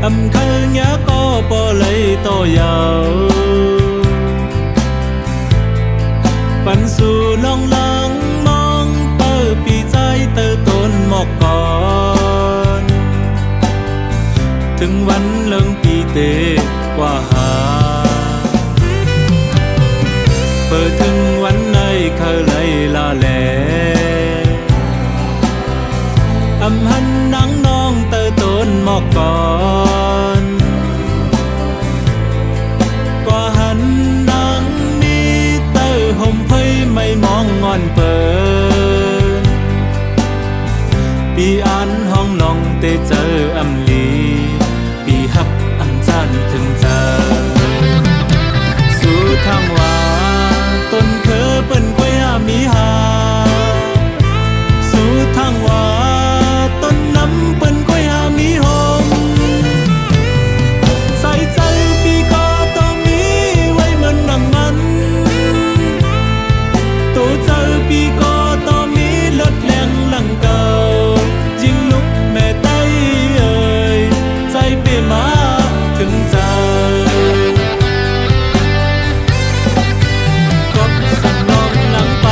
âm khơi nhớ có bỏ lấy to giàuปันสู่ลองลังมองเปิดปีใจเติต้นหมอกก่อนถึงวันเลิงปีเตกว่าหาเปิดถึงวันในเคยไหลลาแลอำหันนังน้องเติต้นหมอกก่อนกว่าหันนังนี้เติห่มเพยไม่มองงอนเปิดปีอันห้องลองเตเจออำลีปีฮับอำจันถึงเจอสู่ทางว่าต้นเคอเปิ้นกวยมีหาสู่ทางว่าต้นน้ำเปิ้นกวยมีหงใส่ใจปีก็ต้องมีไว้เหมือนนังมันตัวเจอปีก็ต้องมีลดแรงหลังเก่ายิ่งลุกแม่ไต้เอ่ยใจเปมาถึงเจอก็สั่งน้องหลังไป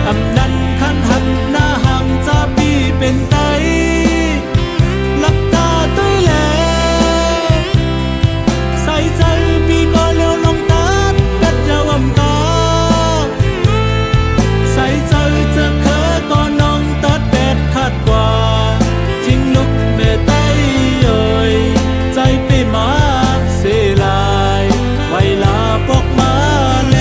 อำนั้นขันหันหน้าห่างจะปีเป็นไตหลับตาต้วยแลใส่ใจปีก็เลี้ยวลงตากัดระวำกาใส่ใจจะเคอก็น้องตัดแปดขาดกว่าจริงลุกแม่ไต้เอ่ยใจไปมาเสลายไวลาปกมาแล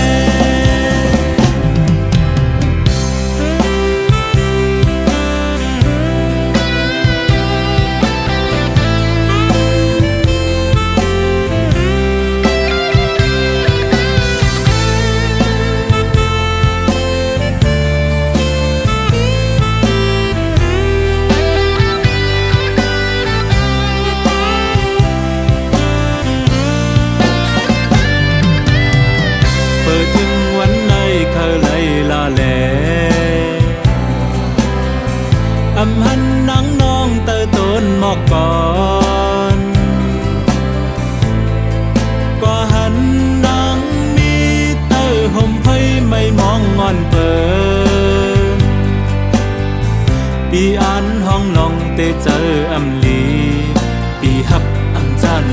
เปิดถึงวันในเคยไหลลาแลอำหันนังน้องเติต้นหมอกก่อนกว่าหันนังนี้เติห่มเพยไม่มองงอนเปิดปีอันห้องลองเตเจออำลีปีฮับอำจัน